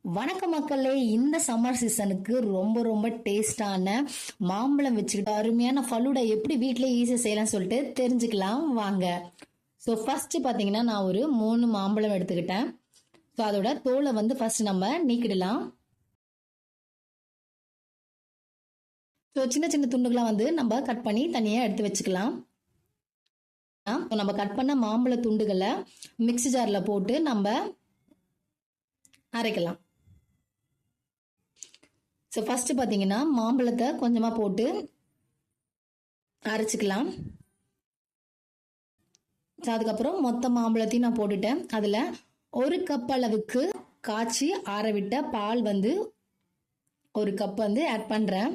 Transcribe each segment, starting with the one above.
வணக்கம் மக்களே, இந்த சம்மர் சீசனுக்கு ரொம்ப ரொம்ப டேஸ்டான மாம்பழம் வச்சுக்கிட்டு அருமையான ஃபலூடா எப்படி வீட்டிலே ஈஸியாக செய்யலாம்னு சொல்லிட்டு தெரிஞ்சுக்கலாம் வாங்க. ஸோ ஃபர்ஸ்ட் பார்த்தீங்கன்னா நான் ஒரு 3 மாம்பழம் எடுத்துக்கிட்டேன். ஸோ அதோட தோலை வந்து ஃபர்ஸ்ட் நம்ம நீக்கிடலாம். ஸோ சின்ன சின்ன துண்டுகளாக வந்து நம்ம கட் பண்ணி தனியாக எடுத்து வச்சுக்கலாம். நம்ம கட் பண்ண மாம்பழ துண்டுகளை மிக்ஸி ஜாரில் போட்டு நம்ம அரைக்கலாம். ஸோ ஃபர்ஸ்ட் பார்த்தீங்கன்னா மாம்பழத்தை கொஞ்சமாக போட்டு அரைச்சிக்கலாம். ஸோ அதுக்கப்புறம் மொத்த மாம்பழத்தையும் நான் போட்டுட்டேன். அதில் 1 கப் அளவுக்கு காய்ச்சி ஆற விட்ட பால் வந்து 1 கப் வந்து ஆட் பண்ணுறேன்.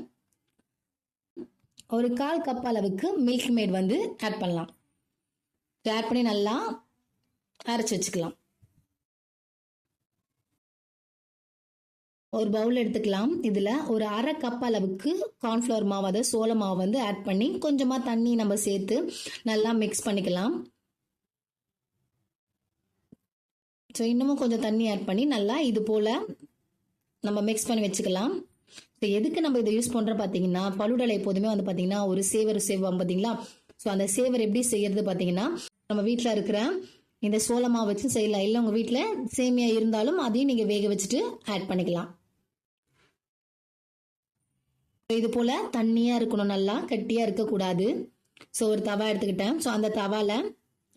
1/4 கப் அளவுக்கு மில்க் மேட் வந்து ஆட் பண்ணலாம். ஆட் பண்ணி நல்லா அரைச்சி வச்சுக்கலாம். ஒரு பவுல் எடுத்துக்கலாம். இதில் ஒரு 1/2 கப் அளவுக்கு கார்ன்ஃப்ளவர் மாவு, அதாவது சோள மாவு வந்து ஆட் பண்ணி கொஞ்சமாக தண்ணி நம்ம சேர்த்து நல்லா மிக்ஸ் பண்ணிக்கலாம். ஸோ இன்னமும் கொஞ்சம் தண்ணி ஆட் பண்ணி நல்லா இது போல் நம்ம மிக்ஸ் பண்ணி வச்சுக்கலாம். ஸோ எதுக்கு நம்ம இதை யூஸ் பண்ணுறோம் பார்த்தீங்கன்னா, ஃபலூடால எப்போதுமே வந்து பார்த்தீங்கன்னா ஒரு சேவர் செய்வோம் பார்த்தீங்களா. ஸோ அந்த சேவர் எப்படி செய்யறது பார்த்தீங்கன்னா, நம்ம வீட்டில் இருக்கிற இந்த சோள மாவு வச்சு செய்யலாம். இல்லை உங்கள் வீட்டில் சேமியா இருந்தாலும் அதையும் நீங்கள் வேக வச்சுட்டு ஆட் பண்ணிக்கலாம். இது போல தண்ணியா இருக்கணும், நல்லா கட்டியா இருக்கக்கூடாது. ஸோ ஒரு தவா எடுத்துக்கிட்டேன். ஸோ அந்த தவால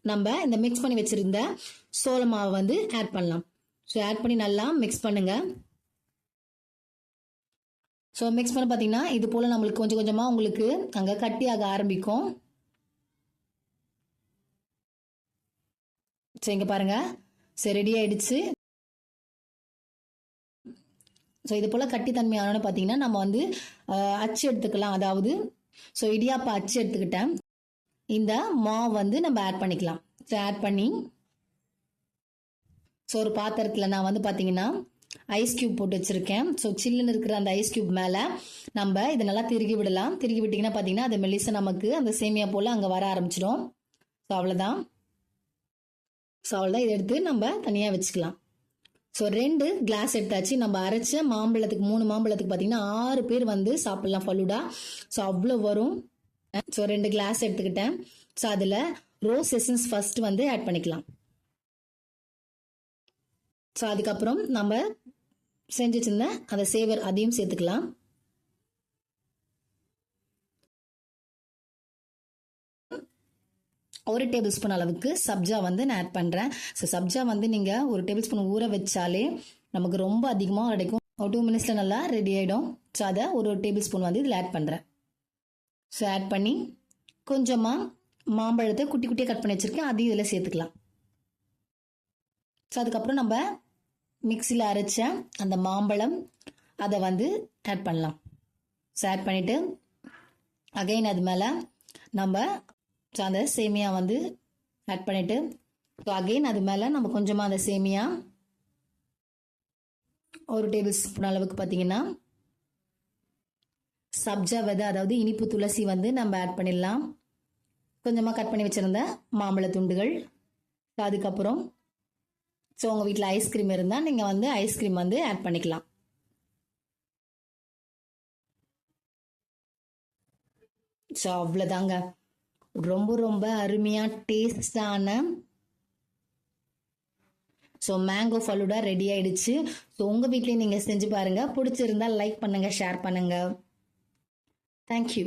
நம்ம இந்த மிக்ஸ் பண்ணி வச்சிருந்த சோள மாவை வந்து ஆட் பண்ணலாம். ஸோ ஆட் பண்ணி நல்லா மிக்ஸ் பண்ணுங்க. ஸோ மிக்ஸ் பண்ண பார்த்தீங்கன்னா இது போல நம்மளுக்கு கொஞ்சம் கொஞ்சமா உங்களுக்கு அங்கே கட்டியாக ஆரம்பிக்கும். ஸோ இங்க பாருங்க, சரி ரெடி ஆயிடுச்சு. ஸோ இது போல் கட்டித்தன்மையான பார்த்தீங்கன்னா நம்ம வந்து அச்சு எடுத்துக்கலாம். அதாவது ஸோ இடியாப்ப அச்சு எடுத்துக்கிட்டேன். இந்த மாவு வந்து நம்ம ஆட் பண்ணிக்கலாம். ஸோ ஆட் பண்ணி ஸோ ஒரு பாத்திரத்தில் நான் வந்து பார்த்தீங்கன்னா ஐஸ் கியூப் போட்டு வச்சுருக்கேன். ஸோ சில்லுன்னு இருக்கிற அந்த ஐஸ் கியூப் மேலே நம்ம இதை நல்லா திருகி விடலாம். திருகி விட்டிங்கன்னா பார்த்தீங்கன்னா அது மெல்லிசா நமக்கு அந்த சேமியா போல் அங்கே வர ஆரம்பிச்சிடும். ஸோ அவ்வளோதான். ஸோ அவ்வளோதான். இதை எடுத்து நம்ம தனியாக வச்சுக்கலாம். ஸோ 2 கிளாஸ் எடுத்தாச்சு. நம்ம அரைச்ச மாம்பழத்துக்கு 3 மாம்பழத்துக்கு பார்த்தீங்கன்னா 6 பேர் வந்து சாப்பிடலாம் ஃபலூடா. ஸோ அவ்வளோ வரும். ஸோ 2 கிளாஸ் எடுத்துக்கிட்டேன். ஸோ அதில் ரோஸ் எசன்ஸ் ஃபர்ஸ்ட் வந்து ஆட் பண்ணிக்கலாம். ஸோ அதுக்கப்புறம் நம்ம செஞ்சு வச்சிருந்த அந்த சேவர் அதையும் சேர்த்துக்கலாம். ஒரு டேபிள் ஸ்பூன் அளவுக்கு சப்ஜா வந்து நான் ஆட் பண்ணுறேன். ஸோ சப்ஜா வந்து நீங்கள் ஒரு டேபிள் ஸ்பூன் ஊற வச்சாலே நமக்கு ரொம்ப அதிகமாக கிடைக்கும். ஒரு 2 மினிட்ஸில் நல்லா ரெடி ஆகிடும். ஸோ அதை ஒரு டேபிள் ஸ்பூன் வந்து இதில் ஆட் பண்ணுறேன். ஸோ ஆட் பண்ணி கொஞ்சமாக மாம்பழத்தை குட்டி குட்டியாக கட் பண்ணி வச்சுருக்கேன், அதையும் இதில் சேர்த்துக்கலாம். ஸோ அதுக்கப்புறம் நம்ம மிக்சியில் அரைச்ச அந்த மாம்பழம் அதை வந்து ஆட் பண்ணலாம். ஸோ ஆட் பண்ணிவிட்டு அகைன் அது மேலே நம்ம ஸோ அந்த சேமியா வந்து ஆட் பண்ணிவிட்டு ஸோ அகெயின் அது மேலே நம்ம கொஞ்சமாக அந்த சேமியா ஒரு டேபிள் ஸ்பூன் அளவுக்கு பார்த்தீங்கன்னா சப்ஜா விதை, அதாவது இனிப்பு துளசி வந்து நம்ம ஆட் பண்ணிடலாம். கொஞ்சமாக கட் பண்ணி வச்சுருந்த மாம்பழ துண்டுகள். ஸோ அதுக்கப்புறம் ஸோ உங்கள் வீட்டில் ஐஸ்கிரீம் இருந்தால் நீங்கள் வந்து ஐஸ்கிரீம் வந்து ஆட் பண்ணிக்கலாம். ஸோ அவ்வளோதாங்க. ரொம்ப ரொம்ப அருமையாக டேஸ்டான ஸோ மேங்கோ ஃபலூடா ரெடி ஆயிடுச்சு. ஸோ உங்கள் வீட்லேயும் நீங்கள் செஞ்சு பாருங்கள். பிடிச்சிருந்தா லைக் பண்ணுங்கள், ஷேர் பண்ணுங்கள். தேங்க்யூ.